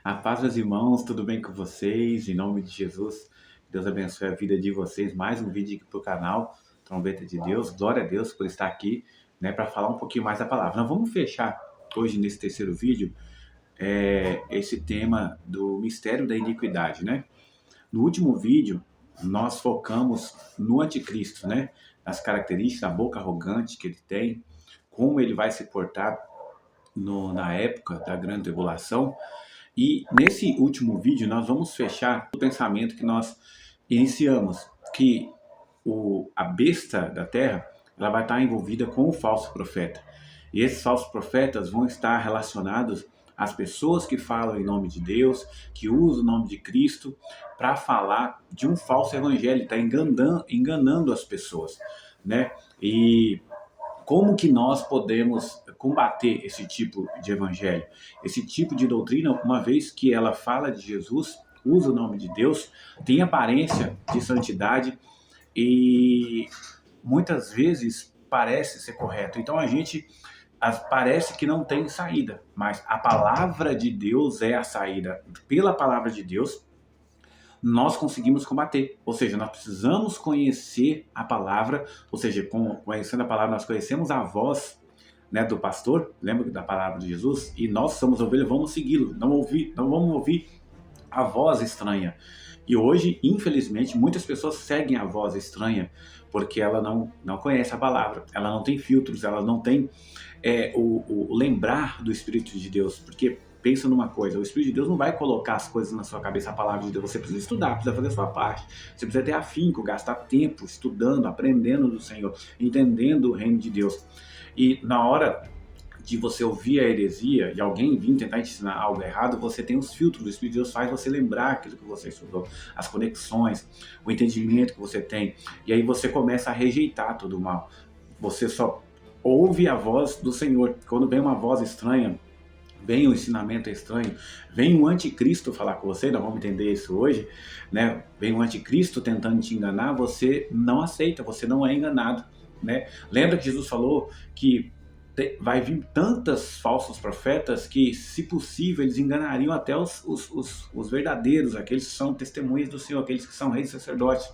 A paz, meus irmãos, tudo bem com vocês? Em nome de Jesus, Deus abençoe a vida de vocês. Mais um vídeo aqui para o canal Trombeta de Deus. Glória a Deus por estar aqui, né, para falar um pouquinho mais da palavra. Nós vamos fechar hoje nesse terceiro vídeo esse tema do mistério da iniquidade, né? No último vídeo, nós focamos no anticristo, né? Nas características, a boca arrogante que ele tem, como ele vai se portar na época da grande tribulação. E nesse último vídeo nós vamos fechar o pensamento que nós iniciamos, que a besta da terra ela vai estar envolvida com o falso profeta. E esses falsos profetas vão estar relacionados às pessoas que falam em nome de Deus, que usam o nome de Cristo para falar de um falso evangelho, está enganando as pessoas, né? E como que nós podemos combater esse tipo de evangelho, esse tipo de doutrina, uma vez que ela fala de Jesus, usa o nome de Deus, tem aparência de santidade e muitas vezes parece ser correto. Então a gente parece que não tem saída, mas a palavra de Deus é a saída. Pela palavra de Deus, nós conseguimos combater. Ou seja, nós precisamos conhecer a palavra, ou seja, conhecendo a palavra, nós conhecemos a voz, né, do pastor, lembra da palavra de Jesus? E nós somos ovelhas, vamos segui-lo, não vamos ouvir a voz estranha. E hoje, infelizmente, muitas pessoas seguem a voz estranha porque ela não conhece a palavra, ela não tem filtros, ela não tem o lembrar do Espírito de Deus, porque pensa numa coisa, o Espírito de Deus não vai colocar as coisas na sua cabeça, a palavra de Deus, você precisa estudar, precisa fazer a sua parte, você precisa ter afinco, gastar tempo estudando, aprendendo do Senhor, entendendo o reino de Deus. E na hora de você ouvir a heresia e alguém vir tentar te ensinar algo errado, você tem os filtros do Espírito de Deus, faz você lembrar aquilo que você estudou, as conexões, o entendimento que você tem, e aí você começa a rejeitar todo o mal. Você só ouve a voz do Senhor. Quando vem uma voz estranha, vem um ensinamento estranho, vem um anticristo falar com você, nós vamos entender isso hoje, né? Vem um anticristo tentando te enganar, você não aceita, você não é enganado, né? Lembra que Jesus falou que vai vir tantos falsos profetas que, se possível, eles enganariam até os verdadeiros, aqueles que são testemunhas do Senhor, aqueles que são reis e sacerdotes,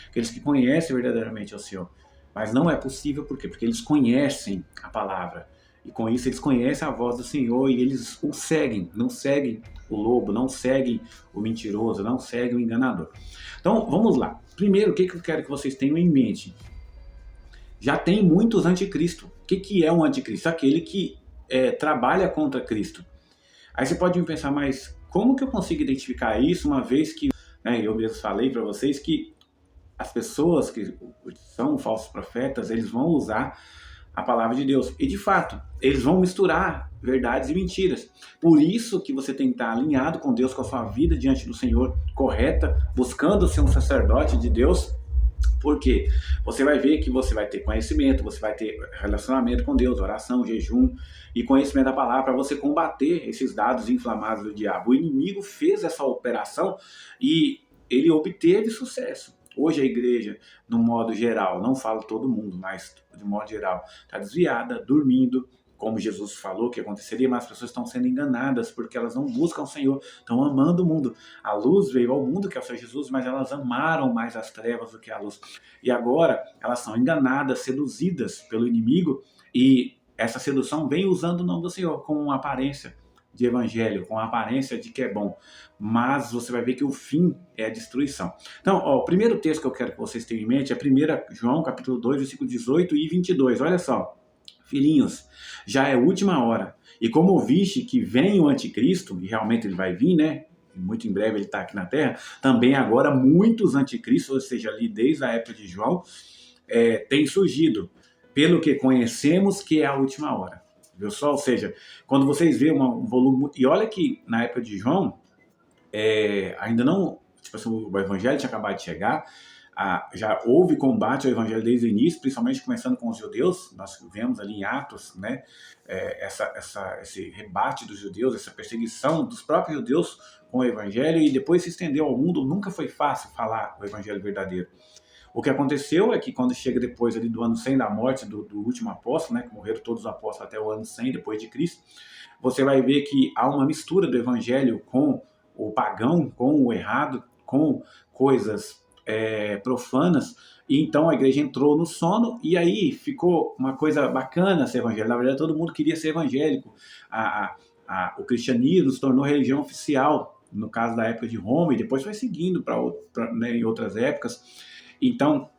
aqueles que conhecem verdadeiramente o Senhor. Mas não é possível, por quê? Porque eles conhecem a palavra. E com isso eles conhecem a voz do Senhor e eles o seguem, não seguem o lobo, não seguem o mentiroso, não seguem o enganador. Então, vamos lá. Primeiro, o que eu quero que vocês tenham em mente? Já tem muitos anticristos. O que é um anticristo? Aquele que trabalha contra Cristo. Aí você pode me pensar, mas como que eu consigo identificar isso, uma vez que, né, eu mesmo falei para vocês que as pessoas que são falsos profetas, eles vão usar a palavra de Deus. E de fato, eles vão misturar verdades e mentiras. Por isso que você tem que estar alinhado com Deus, com a sua vida diante do Senhor, correta, buscando ser um sacerdote de Deus. Porque você vai ver que você vai ter conhecimento, você vai ter relacionamento com Deus, oração, jejum e conhecimento da palavra para você combater esses dados inflamados do diabo. O inimigo fez essa operação e ele obteve sucesso. Hoje a igreja, no modo geral, não falo todo mundo, mas de modo geral, está desviada, dormindo, como Jesus falou que aconteceria, mas as pessoas estão sendo enganadas porque elas não buscam o Senhor, estão amando o mundo. A luz veio ao mundo, que é o Senhor Jesus, mas elas amaram mais as trevas do que a luz. E agora elas são enganadas, seduzidas pelo inimigo, e essa sedução vem usando o nome do Senhor com uma aparência de evangelho, com a aparência de que é bom, mas você vai ver que o fim é a destruição. Então, o primeiro texto que eu quero que vocês tenham em mente é 1 João, capítulo 2, versículo 18 e 22. Olha só. Filhinhos, já é última hora. E como ouviste que vem o anticristo, e realmente ele vai vir, né? Muito em breve ele está aqui na Terra, também agora muitos anticristos, ou seja, ali desde a época de João, têm surgido, pelo que conhecemos que é a última hora. Viu só? Ou seja, quando vocês veem um volume... E olha que na época de João, ainda não... Tipo assim, o evangelho tinha acabado de chegar, já houve combate ao evangelho desde o início, principalmente começando com os judeus. Nós vemos ali em Atos, né, esse rebate dos judeus, essa perseguição dos próprios judeus com o evangelho, e depois se estendeu ao mundo. Nunca foi fácil falar o evangelho verdadeiro. O que aconteceu é que quando chega depois ali do ano 100 da morte do último apóstolo, né, que morreram todos os apóstolos até o ano 100 depois de Cristo, você vai ver que há uma mistura do evangelho com o pagão, com o errado, com coisas profanas, e então a igreja entrou no sono, e aí ficou uma coisa bacana ser evangélico. Na verdade, todo mundo queria ser evangélico. O cristianismo se tornou religião oficial, no caso da época de Roma, e depois foi seguindo né, em outras épocas. Então,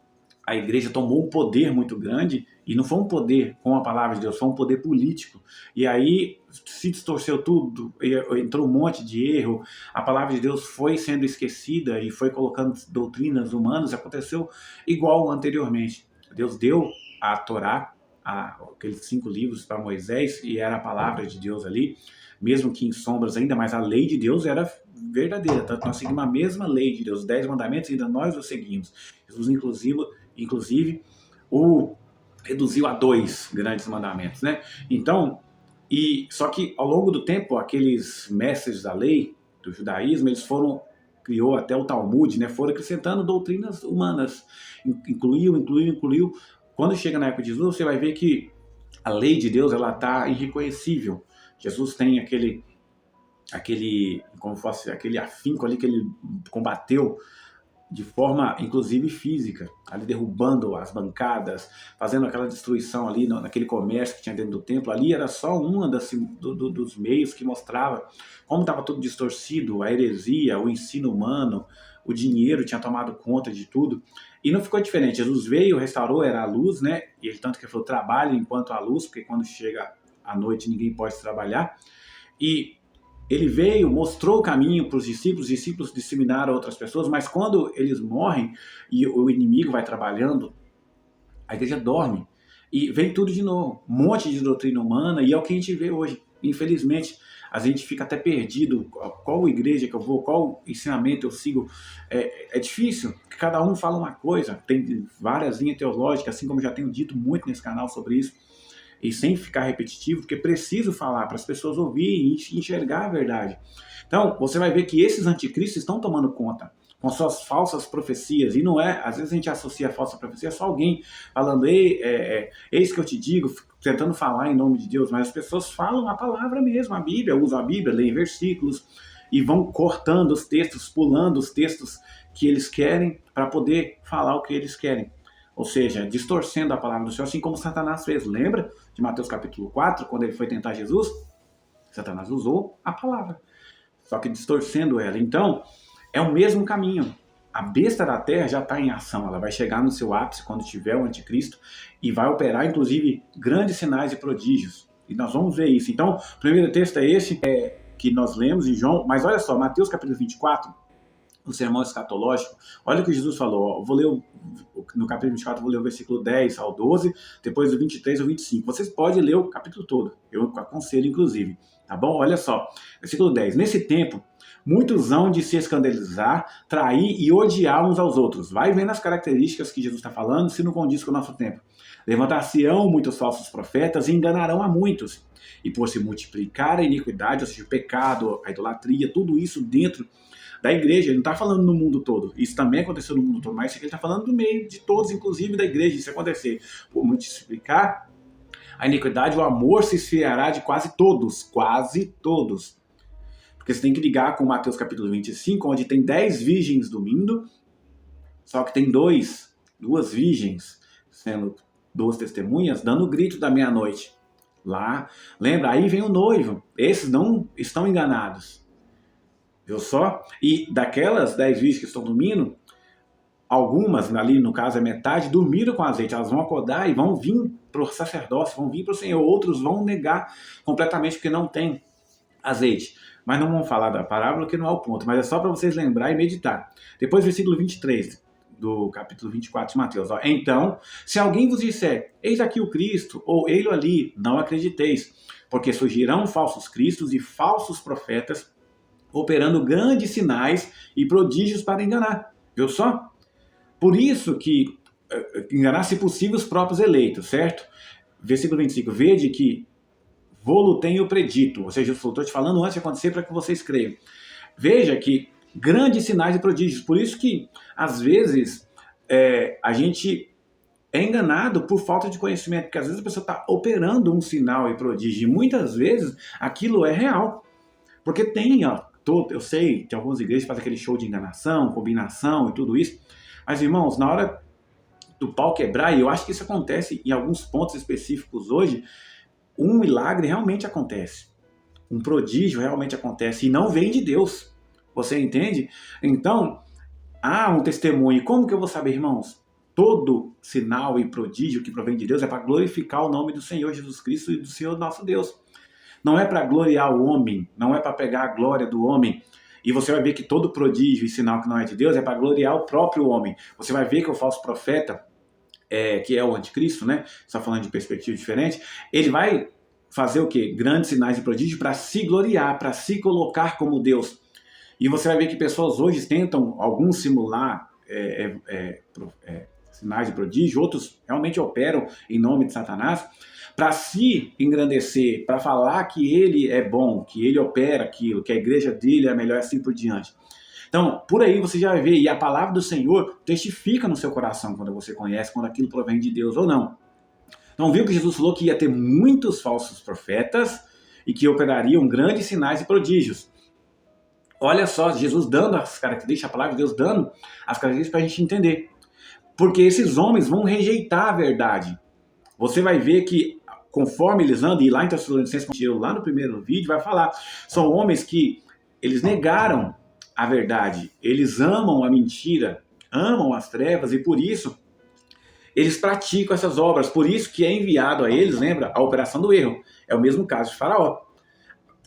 a igreja tomou um poder muito grande, e não foi um poder com a palavra de Deus, foi um poder político. E aí se distorceu tudo, entrou um monte de erro, a palavra de Deus foi sendo esquecida e foi colocando doutrinas humanas, aconteceu igual anteriormente. Deus deu a Torá, aqueles 5 livros para Moisés, e era a palavra de Deus ali, mesmo que em sombras ainda, mas a lei de Deus era verdadeira, tanto nós seguimos a mesma lei de Deus, 10 mandamentos, ainda nós os seguimos. Jesus, inclusive, o reduziu a 2 grandes mandamentos, né? Então, só que ao longo do tempo, aqueles mestres da lei, do judaísmo, eles criou até o Talmud, né? Foram acrescentando doutrinas humanas, incluiu. Quando chega na época de Jesus, você vai ver que a lei de Deus, ela está irreconhecível. Jesus tem aquele afinco ali que ele combateu de forma, inclusive, física, ali derrubando as bancadas, fazendo aquela destruição ali naquele comércio que tinha dentro do templo. Ali era só uma dos meios que mostrava como estava tudo distorcido, a heresia, o ensino humano, o dinheiro tinha tomado conta de tudo. E não ficou diferente. Jesus veio, restaurou, era a luz, né? E ele tanto que falou, trabalhe enquanto a luz, porque quando chega a noite ninguém pode trabalhar. E ele veio, mostrou o caminho para os discípulos disseminaram a outras pessoas, mas quando eles morrem e o inimigo vai trabalhando, a igreja dorme e vem tudo de novo, um monte de doutrina humana, e é o que a gente vê hoje. Infelizmente, a gente fica até perdido, qual igreja que eu vou, qual ensinamento eu sigo. É difícil, porque cada um fala uma coisa, tem várias linhas teológicas, assim como já tenho dito muito nesse canal sobre isso, e sem ficar repetitivo, porque preciso falar para as pessoas ouvirem e enxergar a verdade. Então, você vai ver que esses anticristos estão tomando conta com suas falsas profecias, e não é, às vezes a gente associa a falsa profecia a só alguém falando, eis que eu te digo, tentando falar em nome de Deus, mas as pessoas falam a palavra mesmo, a Bíblia, usam a Bíblia, leem versículos, e vão cortando os textos, pulando os textos que eles querem, para poder falar o que eles querem. Ou seja, distorcendo a palavra do Senhor, assim como Satanás fez. Lembra de Mateus capítulo 4, quando ele foi tentar Jesus? Satanás usou a palavra, só que distorcendo ela. Então, é o mesmo caminho. A besta da terra já está em ação, ela vai chegar no seu ápice quando tiver o anticristo e vai operar, inclusive, grandes sinais e prodígios. E nós vamos ver isso. Então, o primeiro texto é esse que nós lemos em João, mas olha só, Mateus capítulo 24, o sermão escatológico, olha o que Jesus falou. Eu vou ler no capítulo 24, vou ler o versículo 10 ao 12, depois do 23 ao 25. Vocês podem ler o capítulo todo, eu aconselho inclusive, tá bom? Olha só, versículo 10. Nesse tempo, muitos hão de se escandalizar, trair e odiar uns aos outros. Vai vendo as características que Jesus está falando, se não condiz com o nosso tempo. Levantar-se-ão muitos falsos profetas e enganarão a muitos. E por se multiplicar a iniquidade, ou seja, o pecado, a idolatria, tudo isso dentro da igreja. Ele não está falando no mundo todo. Isso também aconteceu no mundo todo, mas ele está falando do meio de todos, inclusive da igreja. Isso acontecer. Por multiplicar a iniquidade, o amor se esfriará de quase todos. Quase todos. Porque você tem que ligar com Mateus capítulo 25, onde tem 10 virgens dormindo, só que tem duas virgens, sendo 2 testemunhas, dando o grito da meia-noite. Lá, lembra? Aí vem o noivo. Esses não estão enganados. Viu só? E daquelas 10 virgens que estão dormindo, algumas, ali no caso é metade, dormiram com azeite. Elas vão acordar e vão vir para o sacerdócio, vão vir para o Senhor. Outros vão negar completamente porque não tem azeite. Mas não vamos falar da parábola, que não é o ponto, mas é só para vocês lembrar e meditar. Depois, versículo 23 do capítulo 24 de Mateus. Ó. Então, se alguém vos disser, eis aqui o Cristo, ou ele ali, não acrediteis, porque surgirão falsos cristos e falsos profetas, operando grandes sinais e prodígios para enganar. Viu só? Por isso que enganar, se possível, os próprios eleitos, certo? Versículo 25. Vede que vô-lo tenho predito. Ou seja, eu estou te falando antes de acontecer para que vocês creiam. Veja que grandes sinais e prodígios. Por isso que, às vezes, a gente é enganado por falta de conhecimento, porque às vezes a pessoa está operando um sinal e prodígio, e muitas vezes aquilo é real. Porque tem, ó, eu sei, tem algumas igrejas que fazem aquele show de enganação, combinação e tudo isso, mas irmãos, na hora do pau quebrar, e eu acho que isso acontece em alguns pontos específicos hoje, um milagre realmente acontece, um prodígio realmente acontece, e não vem de Deus, você entende? Então, há um testemunho. Como que eu vou saber, irmãos? Todo sinal e prodígio que provém de Deus é para glorificar o nome do Senhor Jesus Cristo e do Senhor nosso Deus. Não é para gloriar o homem, não é para pegar a glória do homem. E você vai ver que todo prodígio e sinal que não é de Deus é para gloriar o próprio homem. Você vai ver que o falso profeta, que é o anticristo, né? Está falando de perspectiva diferente, ele vai fazer o quê? Grandes sinais e prodígios para se gloriar, para se colocar como Deus. E você vai ver que pessoas hoje tentam, alguns simular sinais de prodígio, outros realmente operam em nome de Satanás, para se engrandecer, para falar que ele é bom, que ele opera aquilo, que a igreja dele é a melhor, assim por diante. Então, por aí você já vai ver, e a palavra do Senhor testifica no seu coração quando você conhece, quando aquilo provém de Deus ou não. Então, viu que Jesus falou que ia ter muitos falsos profetas e que operariam grandes sinais e prodígios. Olha só, Jesus dando as características, a palavra de Deus dando as características para a gente entender. Porque esses homens vão rejeitar a verdade. Você vai ver que, conforme eles andam, e lá em Tessalonicenses, lá no primeiro vídeo, vai falar, são homens que eles negaram a verdade, eles amam a mentira, amam as trevas, e por isso eles praticam essas obras, por isso que é enviado a eles, lembra, a operação do erro. É o mesmo caso de Faraó.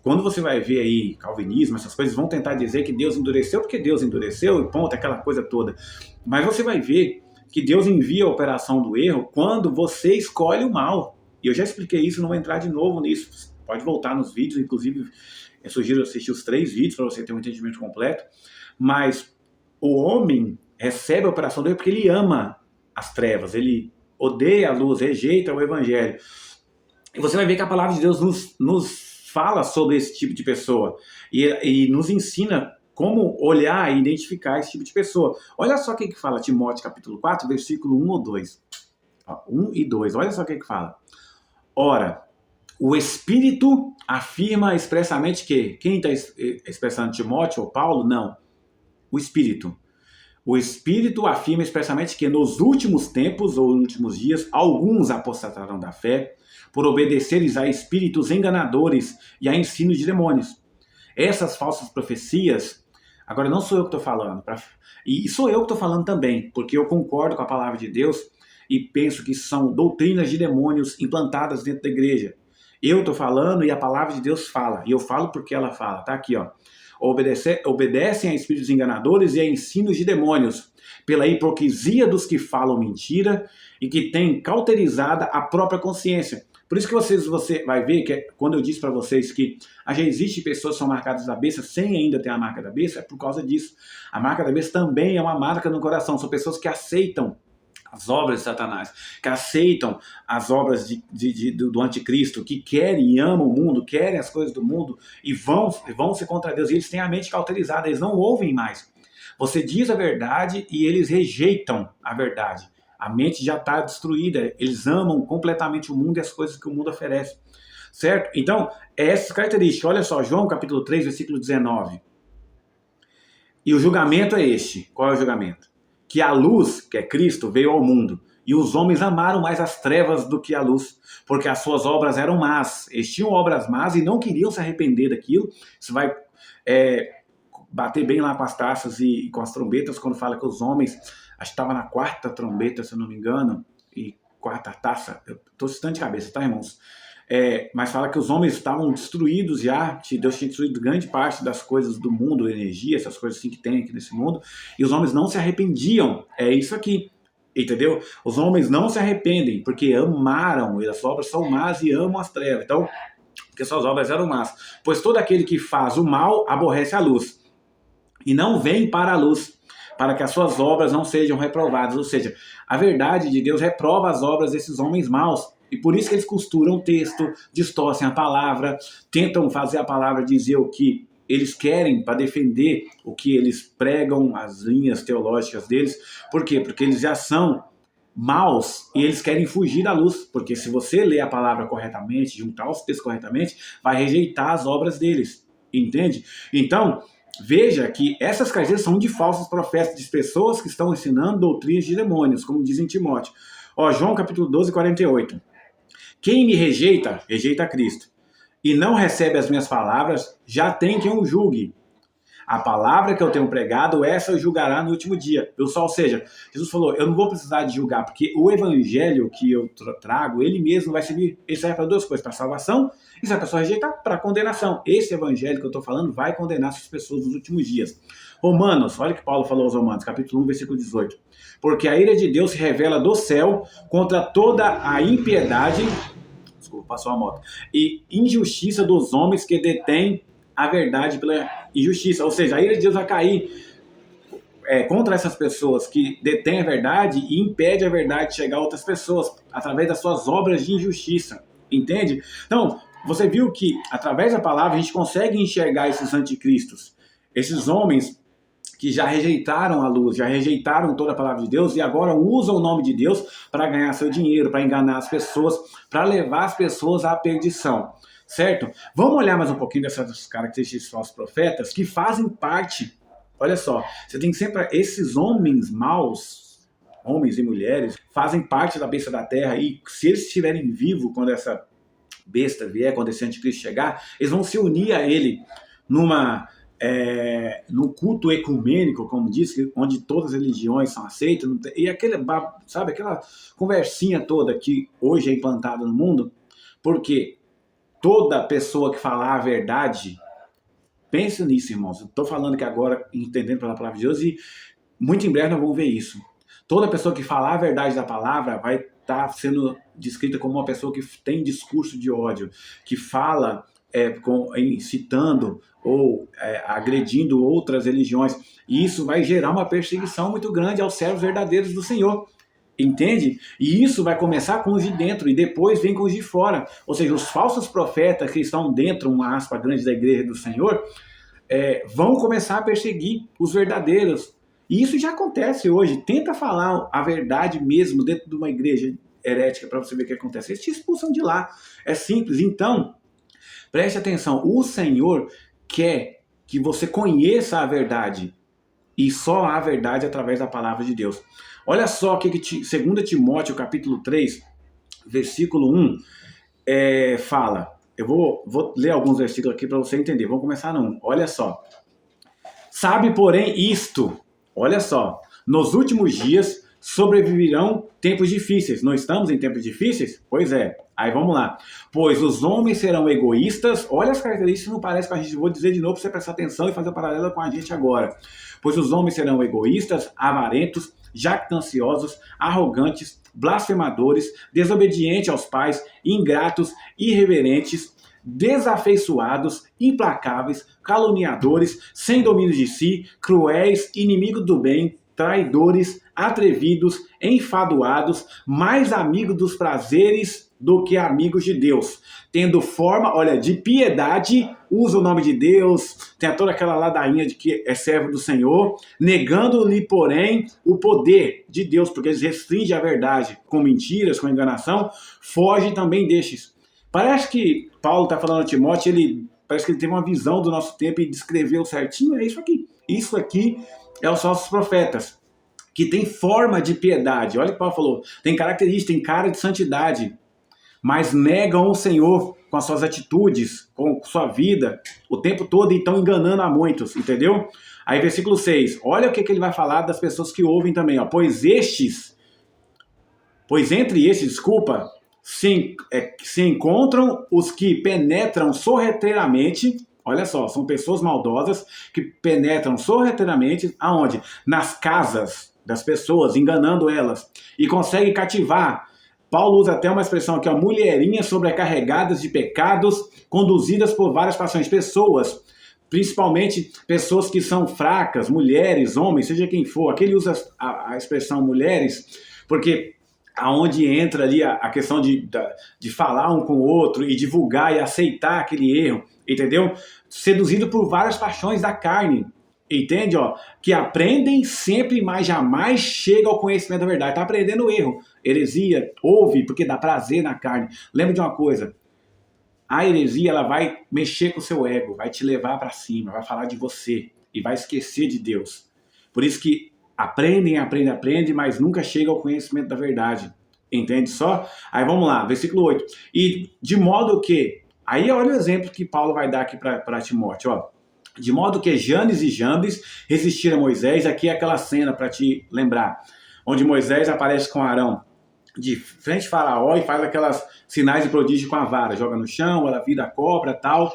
Quando você vai ver aí calvinismo, essas coisas, vão tentar dizer que Deus endureceu porque Deus endureceu e ponto, aquela coisa toda. Mas você vai ver que Deus envia a operação do erro quando você escolhe o mal. E eu já expliquei isso, não vou entrar de novo nisso. Pode voltar nos vídeos, inclusive eu sugiro assistir os 3 vídeos para você ter um entendimento completo. Mas o homem recebe a operação do erro porque ele ama as trevas, ele odeia a luz, rejeita o evangelho. E você vai ver que a palavra de Deus nos fala sobre esse tipo de pessoa e nos ensina como olhar e identificar esse tipo de pessoa. Olha só o que fala Timóteo capítulo 4, versículo 1 ou 2. 1 e 2, olha só o que fala. Ora, o Espírito afirma expressamente que, quem está expressando Timóteo ou Paulo? Não, o Espírito. O Espírito afirma expressamente que nos últimos tempos ou nos últimos dias, alguns apostatarão da fé por obedecerem a espíritos enganadores e a ensinos de demônios. Essas falsas profecias, agora não sou eu que estou falando, e sou eu que estou falando também, porque eu concordo com a palavra de Deus e penso que são doutrinas de demônios implantadas dentro da igreja. Eu estou falando e a palavra de Deus fala, e eu falo porque ela fala, tá aqui, ó. Obedecem a espíritos enganadores e a ensinos de demônios, pela hipocrisia dos que falam mentira e que têm cauterizada a própria consciência. Por isso que você vai ver que quando eu disse para vocês que já existe pessoas que são marcadas da besta sem ainda ter a marca da besta, é por causa disso. A marca da besta também é uma marca no coração, são pessoas que aceitam as obras de Satanás, que aceitam as obras do anticristo, que querem e amam o mundo, querem as coisas do mundo e vão se contra Deus. E eles têm a mente cauterizada, eles não ouvem mais. Você diz a verdade e eles rejeitam a verdade. A mente já está destruída, eles amam completamente o mundo e as coisas que o mundo oferece. Certo? Então, é essas características. Olha só, João capítulo 3, versículo 19. E o julgamento é este. Qual é o julgamento? Que a luz, que é Cristo, veio ao mundo, e os homens amaram mais as trevas do que a luz, porque as suas obras eram más. Eles tinham obras más e não queriam se arrepender daquilo. Isso vai bater bem lá com as taças e com as trombetas, quando fala que os homens, acho que estava na 4ª trombeta, se eu não me engano, e 4ª taça, eu estou citando de cabeça, tá, irmãos? Mas fala que os homens estavam destruídos já, Deus tinha destruído grande parte das coisas do mundo, energia, essas coisas assim que tem aqui nesse mundo, e os homens não se arrependiam. É isso aqui, entendeu? Os homens não se arrependem, porque amaram, e as obras são más e amam as trevas. Então, porque suas obras eram más. Pois todo aquele que faz o mal aborrece a luz, e não vem para a luz, para que as suas obras não sejam reprovadas. Ou seja, a verdade de Deus reprova as obras desses homens maus. E por isso que eles costuram o texto, distorcem a palavra, tentam fazer a palavra dizer o que eles querem para defender o que eles pregam, as linhas teológicas deles. Por quê? Porque eles já são maus e eles querem fugir da luz, porque se você ler a palavra corretamente, juntar os textos corretamente, vai rejeitar as obras deles, entende? Então, veja que essas características são de falsos profetas, de pessoas que estão ensinando doutrinas de demônios, como diz em Timóteo. Ó, João capítulo 12, 48. Quem me rejeita, rejeita a Cristo, e não recebe as minhas palavras, já tem quem o julgue. A palavra que eu tenho pregado, essa julgará no último dia. Ou seja, Jesus falou, eu não vou precisar de julgar, porque o evangelho que eu trago, ele mesmo vai servir, ele serve para duas coisas, para salvação, e se a pessoa rejeitar, para condenação. Esse evangelho que eu estou falando vai condenar essas pessoas nos últimos dias. Romanos, olha o que Paulo falou aos Romanos, capítulo 1, versículo 18. Porque a ira de Deus se revela do céu contra toda a impiedade, desculpa, passou a moto, e injustiça dos homens que detêm a verdade pela injustiça. Ou seja, a ira de Deus vai cair contra essas pessoas que detêm a verdade e impede a verdade de chegar a outras pessoas através das suas obras de injustiça. Entende? Então, você viu que através da palavra a gente consegue enxergar esses anticristos, esses homens que já rejeitaram a luz, já rejeitaram toda a palavra de Deus e agora usam o nome de Deus para ganhar seu dinheiro, para enganar as pessoas, para levar as pessoas à perdição. Certo? Vamos olhar mais um pouquinho dessas características dos falsos profetas que fazem parte, olha só, você tem sempre esses homens maus, homens e mulheres, fazem parte da besta da terra e se eles estiverem vivos quando essa besta vier, quando esse anticristo chegar, eles vão se unir a ele num culto ecumênico, como diz, onde todas as religiões são aceitas, e sabe, aquela conversinha toda que hoje é implantada no mundo, porque toda pessoa que falar a verdade, pense nisso, irmãos. Estou falando que agora, entendendo pela palavra de Deus, e muito em breve nós vamos ver isso. Toda pessoa que falar a verdade da palavra vai estar sendo descrita como uma pessoa que tem discurso de ódio, que fala incitando ou agredindo outras religiões. E isso vai gerar uma perseguição muito grande aos servos verdadeiros do Senhor. Entende? E isso vai começar com os de dentro e depois vem com os de fora. Ou seja, os falsos profetas que estão dentro, uma aspa grande da igreja do Senhor, vão começar a perseguir os verdadeiros. E isso já acontece hoje. Tenta falar a verdade mesmo dentro de uma igreja herética para você ver o que acontece. Eles te expulsam de lá. É simples. Então, preste atenção. O Senhor quer que você conheça a verdade. E só há verdade através da palavra de Deus. Olha só o que 2 Timóteo capítulo 3, versículo 1, fala. Eu vou ler alguns versículos aqui para você entender. Vamos começar no 1. Olha só. Sabe, porém, isto. Olha só. Nos últimos dias sobreviverão tempos difíceis. Não estamos em tempos difíceis? Pois é. Aí vamos lá. Pois os homens serão egoístas. Olha as características, não parece com a gente. Vou dizer de novo para você prestar atenção e fazer um paralelo com a gente agora. Pois os homens serão egoístas, avarentos, jactanciosos, arrogantes, blasfemadores, desobedientes aos pais, ingratos, irreverentes, desafeiçoados, implacáveis, caluniadores, sem domínio de si, cruéis, inimigos do bem, traidores, atrevidos, enfadoados, mais amigos dos prazeres do que amigos de Deus, tendo forma, olha, de piedade, usa o nome de Deus, tem toda aquela ladainha de que é servo do Senhor, negando-lhe, porém, o poder de Deus, porque eles restringem a verdade com mentiras, com enganação, foge também destes. Parece que Paulo está falando a Timóteo, parece que ele teve uma visão do nosso tempo e descreveu certinho, é isso aqui. Isso aqui é os falsos profetas, que tem forma de piedade. Olha o que Paulo falou, tem característica, tem cara de santidade, mas negam o Senhor com as suas atitudes, com sua vida, o tempo todo, e estão enganando a muitos, entendeu? Aí versículo 6, olha o que ele vai falar das pessoas que ouvem também, ó. Pois entre estes, se encontram os que penetram sorrateiramente, olha só, são pessoas maldosas que penetram sorrateiramente, aonde? Nas casas das pessoas, enganando elas, e conseguem cativar. Paulo usa até uma expressão aqui, ó, mulherinhas sobrecarregadas de pecados, conduzidas por várias paixões. Pessoas, principalmente pessoas que são fracas, mulheres, homens, seja quem for. Aqui ele usa a expressão mulheres, porque aonde entra ali a questão de falar um com o outro e divulgar e aceitar aquele erro, entendeu? Seduzido por várias paixões da carne. Entende, ó? Que aprendem sempre, mas jamais chegam ao conhecimento da verdade. Tá aprendendo o erro. Heresia, ouve, porque dá prazer na carne. Lembra de uma coisa, a heresia, ela vai mexer com o seu ego, vai te levar para cima, vai falar de você e vai esquecer de Deus. Por isso que aprendem, mas nunca chega ao conhecimento da verdade. Entende só? Aí vamos lá, versículo 8. E de modo que, aí olha o exemplo que Paulo vai dar aqui para Timóteo, ó. De modo que Janes e Jambres resistiram a Moisés. Aqui é aquela cena para te lembrar, onde Moisés aparece com Arão de frente a Faraó e faz aquelas sinais de prodígio com a vara, joga no chão, ela vira a cobra, tal.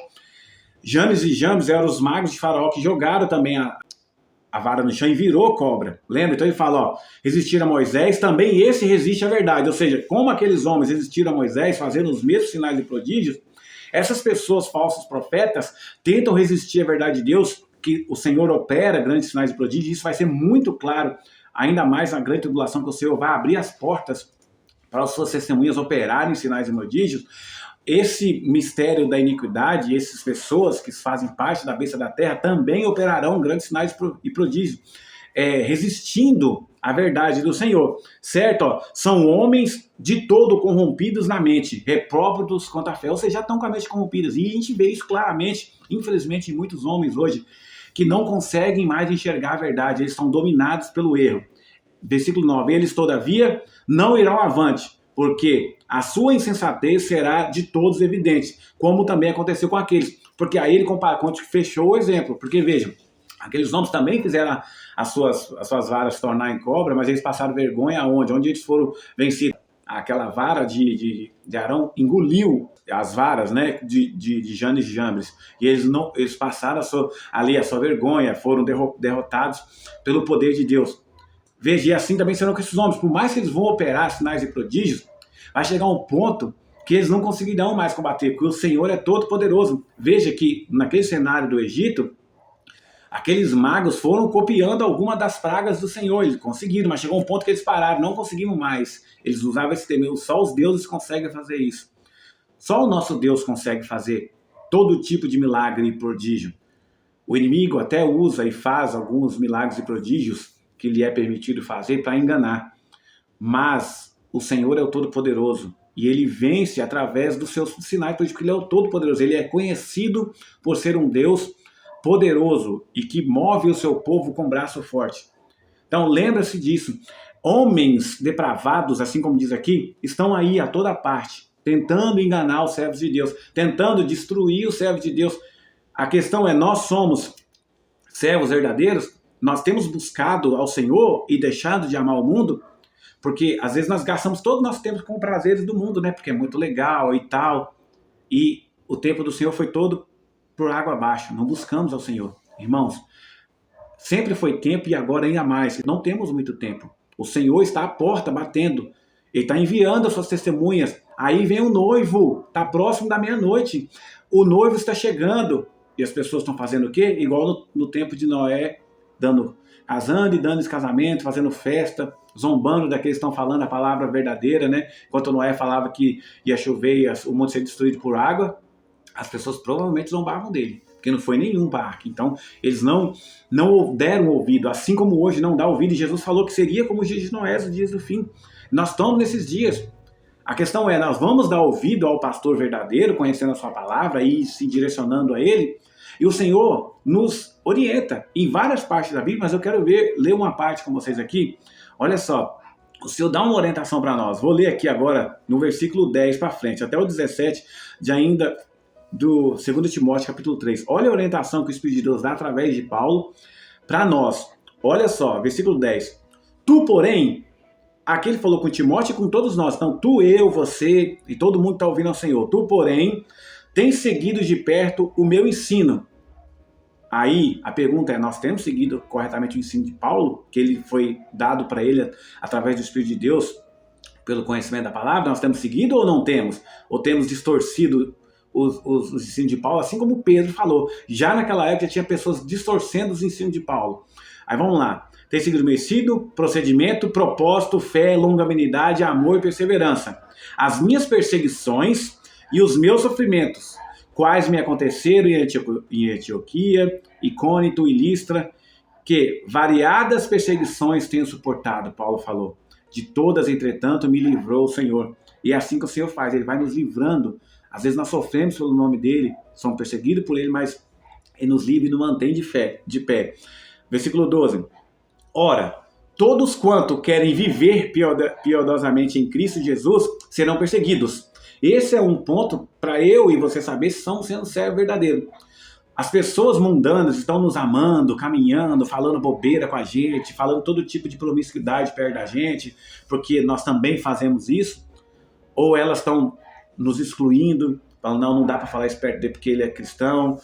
Janes e Jambres eram os magos de Faraó que jogaram também a vara no chão e virou cobra. Lembra? Então ele fala, ó, resistiram a Moisés, também esse resiste à verdade. Ou seja, como aqueles homens resistiram a Moisés, fazendo os mesmos sinais de prodígios, essas pessoas, falsos profetas, tentam resistir à verdade de Deus, que o Senhor opera grandes sinais de prodígios, e isso vai ser muito claro, ainda mais na grande tribulação, que o Senhor vai abrir as portas para as suas testemunhas operarem sinais e prodígios. Esse mistério da iniquidade, essas pessoas que fazem parte da besta da terra, também operarão grandes sinais e prodígios, resistindo à verdade do Senhor, certo? Ó, são homens de todo corrompidos na mente, repróbitos quanto à fé, ou seja, já estão com a mente corrompidas, e a gente vê isso claramente, infelizmente, em muitos homens hoje, que não conseguem mais enxergar a verdade, eles são dominados pelo erro. Versículo 9, eles todavia não irão avante, porque a sua insensatez será de todos evidente, como também aconteceu com aqueles. Porque aí ele fechou o exemplo, porque vejam, aqueles homens também fizeram as suas varas se tornar em cobra, mas eles passaram vergonha aonde? Onde eles foram vencidos. Aquela vara de Arão engoliu as varas, né, de Janes e Jambres, e eles passaram a sua vergonha, foram derrotados pelo poder de Deus. Veja, e assim também serão com esses homens, por mais que eles vão operar sinais e prodígios, vai chegar um ponto que eles não conseguirão mais combater, porque o Senhor é todo poderoso. Veja que naquele cenário do Egito, aqueles magos foram copiando alguma das pragas do Senhor, eles conseguiram, mas chegou um ponto que eles pararam, não conseguiram mais. Eles usavam esse termo, só os deuses conseguem fazer isso. Só o nosso Deus consegue fazer todo tipo de milagre e prodígio. O inimigo até usa e faz alguns milagres e prodígios que lhe é permitido fazer para enganar. Mas o Senhor é o Todo-Poderoso e ele vence através dos seus sinais, porque ele é o Todo-Poderoso. Ele é conhecido por ser um Deus poderoso e que move o seu povo com braço forte. Então lembra-se disso. Homens depravados, assim como diz aqui, estão aí a toda parte, tentando enganar os servos de Deus, tentando destruir os servos de Deus. A questão é, nós somos servos verdadeiros? Nós temos buscado ao Senhor e deixado de amar o mundo? Porque às vezes nós gastamos todo o nosso tempo com prazeres do mundo, né? Porque é muito legal e tal. E o tempo do Senhor foi todo por água abaixo. Não buscamos ao Senhor. Irmãos, sempre foi tempo e agora ainda mais. Não temos muito tempo. O Senhor está à porta batendo. Ele está enviando as suas testemunhas. Aí vem o noivo. Está próximo da meia-noite. O noivo está chegando. E as pessoas estão fazendo o quê? Igual no tempo de Noé, casando e dando esse casamento, fazendo festa, zombando daqueles que estão falando a palavra verdadeira, né? Enquanto Noé falava que ia chover e o mundo seria destruído por água, as pessoas provavelmente zombavam dele, porque não foi nenhum barco. Então, eles não deram ouvido, assim como hoje não dá ouvido, e Jesus falou que seria como os dias de Noé, os dias do fim. Nós estamos nesses dias. A questão é, nós vamos dar ouvido ao pastor verdadeiro, conhecendo a sua palavra e se direcionando a ele, e o Senhor nos orienta em várias partes da Bíblia, mas eu quero ler uma parte com vocês aqui. Olha só, o Senhor dá uma orientação para nós. Vou ler aqui agora no versículo 10 para frente, até o 17, de ainda do 2 Timóteo capítulo 3. Olha a orientação que o Espírito de Deus dá através de Paulo para nós. Olha só, versículo 10. Tu, porém, aqui ele falou com Timóteo e com todos nós. Então, tu, eu, você e todo mundo está ouvindo ao Senhor. Tu, porém, tens seguido de perto o meu ensino. Aí, a pergunta é, nós temos seguido corretamente o ensino de Paulo, que ele foi dado para ele através do Espírito de Deus, pelo conhecimento da palavra? Nós temos seguido ou não temos? Ou temos distorcido os ensinos de Paulo, assim como Pedro falou. Já naquela época tinha pessoas distorcendo os ensinos de Paulo. Aí vamos lá. Tem seguido o meu ensino, procedimento, propósito, fé, longanimidade, amor e perseverança. As minhas perseguições e os meus sofrimentos, quais me aconteceram em Antioquia, Icônito e Listra, que variadas perseguições tenho suportado, Paulo falou. De todas, entretanto, me livrou o Senhor. E é assim que o Senhor faz, ele vai nos livrando. Às vezes nós sofremos pelo nome dele, somos perseguidos por ele, mas ele nos livra e nos mantém de pé. Versículo 12. Ora, todos quanto querem viver piedosamente em Cristo Jesus serão perseguidos. Esse é um ponto para eu e você saber se estamos sendo servo verdadeiro. As pessoas mundanas estão nos amando, caminhando, falando bobeira com a gente, falando todo tipo de promiscuidade perto da gente, porque nós também fazemos isso, ou elas estão nos excluindo, falando, não dá para falar isso perto dele porque ele é cristão,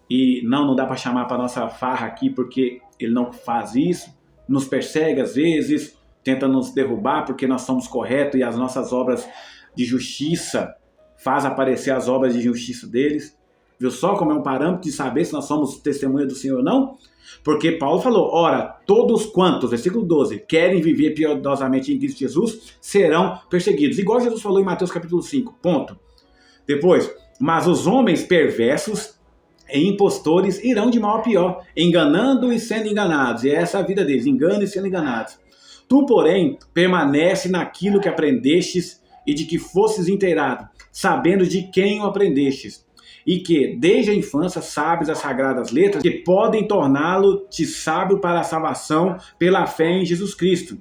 e não dá para chamar para nossa farra aqui porque ele não faz isso, nos persegue às vezes, tenta nos derrubar porque nós somos corretos e as nossas obras de justiça faz aparecer as obras de justiça deles. Viu só como é um parâmetro de saber se nós somos testemunha do Senhor ou não? Porque Paulo falou, ora, todos quantos, versículo 12, querem viver piedosamente em Cristo Jesus, serão perseguidos. Igual Jesus falou em Mateus capítulo 5, ponto. Depois, mas os homens perversos e impostores irão de mal a pior, enganando e sendo enganados. E essa é a vida deles, enganam e sendo enganados. Tu, porém, permanece naquilo que aprendestes e de que fostes inteirado, sabendo de quem o aprendestes. E que, desde a infância, sabes as sagradas letras que podem torná-lo-te sábio para a salvação pela fé em Jesus Cristo.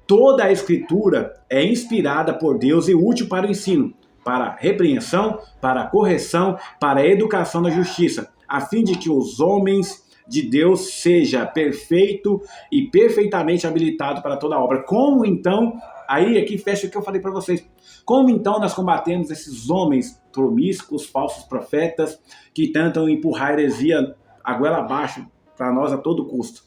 Toda a Escritura é inspirada por Deus e útil para o ensino, para a repreensão, para a correção, para a educação da justiça, a fim de que os homens de Deus seja perfeito e perfeitamente habilitado para toda obra. Como então, aí aqui fecha o que eu falei para vocês, como então nós combatemos esses homens promíscuos, falsos profetas, que tentam empurrar a heresia a goela abaixo para nós a todo custo?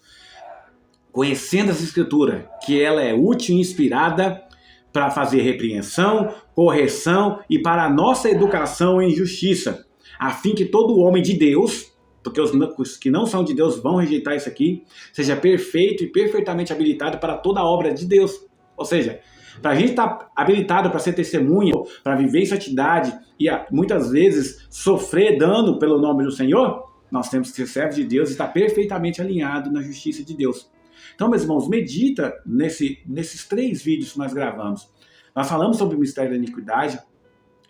Conhecendo essa escritura, que ela é útil e inspirada para fazer repreensão, correção e para a nossa educação em justiça, a fim que todo homem de Deus, porque os que não são de Deus vão rejeitar isso aqui, seja perfeito e perfeitamente habilitado para toda a obra de Deus. Ou seja, para a gente estar habilitado para ser testemunha, para viver em santidade e muitas vezes sofrer dano pelo nome do Senhor, nós temos que ser servos de Deus e estar perfeitamente alinhado na justiça de Deus. Então, meus irmãos, medita nesses 3 vídeos que nós gravamos. Nós falamos sobre o mistério da iniquidade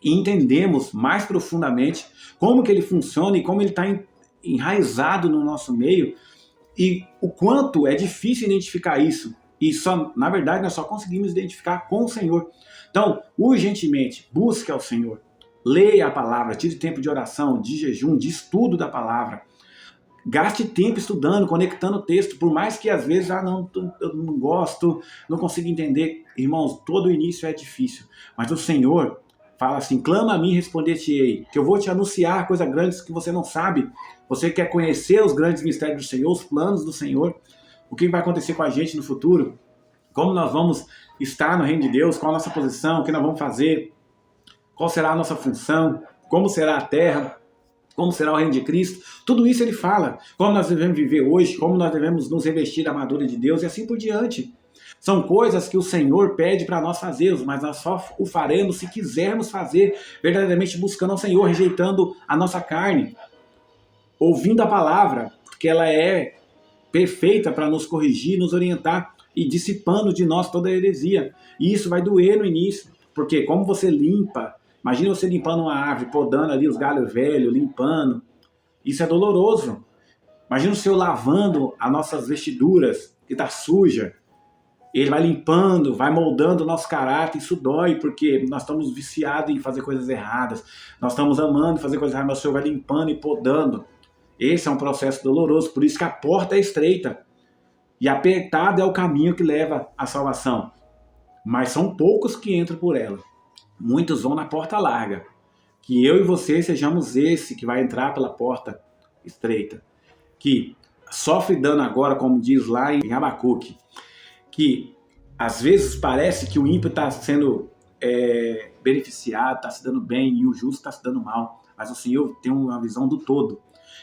e entendemos mais profundamente como que ele funciona e como ele está enraizado no nosso meio e o quanto é difícil identificar isso. E na verdade, nós só conseguimos identificar com o Senhor. Então, urgentemente, busque ao Senhor. Leia a palavra, tire tempo de oração, de jejum, de estudo da palavra. Gaste tempo estudando, conectando o texto, por mais que às vezes, eu não gosto, não consigo entender. Irmãos, todo início é difícil. Mas o Senhor fala assim, clama a mim e responder-te-ei, que eu vou te anunciar coisas grandes que você não sabe. Você quer conhecer os grandes mistérios do Senhor, os planos do Senhor, o que vai acontecer com a gente no futuro, como nós vamos estar no reino de Deus, qual a nossa posição, o que nós vamos fazer, qual será a nossa função, como será a terra, como será o reino de Cristo. Tudo isso ele fala, como nós devemos viver hoje, como nós devemos nos revestir da armadura de Deus e assim por diante. São coisas que o Senhor pede para nós fazermos, mas nós só o faremos se quisermos fazer, verdadeiramente buscando ao Senhor, rejeitando a nossa carne, ouvindo a palavra, porque ela é perfeita para nos corrigir, nos orientar e dissipando de nós toda a heresia. E isso vai doer no início, porque como você limpa, imagina você limpando uma árvore, podando ali os galhos velhos, limpando, isso é doloroso. Imagina o Senhor lavando as nossas vestiduras, que está suja, ele vai limpando, vai moldando o nosso caráter, isso dói, porque nós estamos viciados em fazer coisas erradas, nós estamos amando fazer coisas erradas, mas o Senhor vai limpando e podando. Esse é um processo doloroso, por isso que a porta é estreita e apertado é o caminho que leva à salvação. Mas são poucos que entram por ela. Muitos vão na porta larga. Que eu e você sejamos esse que vai entrar pela porta estreita. Que sofre dano agora, como diz lá em Abacuque. Que às vezes parece que o ímpio está sendo beneficiado, está se dando bem e o justo está se dando mal. Mas o Senhor tem uma visão do todo.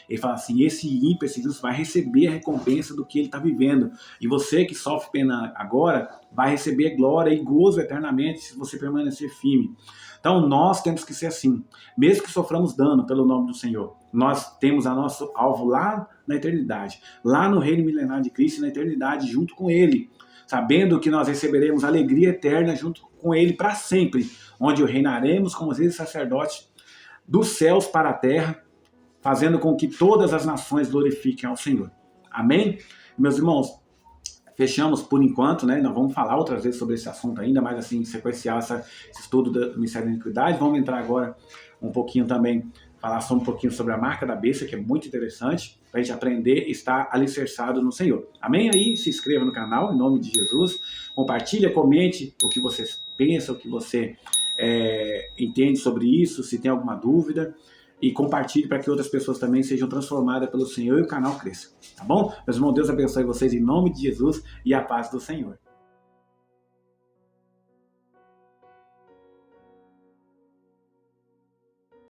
Ele fala assim, esse ímpio, esse justo vai receber a recompensa do que ele está vivendo. E você que sofre pena agora, vai receber glória e gozo eternamente se você permanecer firme. Então nós temos que ser assim, mesmo que soframos dano pelo nome do Senhor. nós temos a nosso alvo lá na eternidade, lá no reino milenar de Cristo, na eternidade junto com Ele, sabendo que nós receberemos alegria eterna junto com Ele para sempre, onde reinaremos como reis e sacerdotes dos céus para a terra, fazendo com que todas as nações glorifiquem ao Senhor. Amém? Meus irmãos, fechamos por enquanto, né? Nós vamos falar outras vezes sobre esse assunto ainda, mais assim, sequencial esse estudo do Ministério da Iniquidade. Vamos entrar agora um pouquinho também, falar só um pouquinho sobre a marca da besta, que é muito interessante, para a gente aprender e estar alicerçado no Senhor. Amém? Aí, se inscreva no canal, em nome de Jesus. Compartilha, comente o que você pensa, o que você entende sobre isso, se tem alguma dúvida. E compartilhe para que outras pessoas também sejam transformadas pelo Senhor e o canal cresça. Tá bom? Meus irmãos, Deus abençoe vocês em nome de Jesus e a paz do Senhor.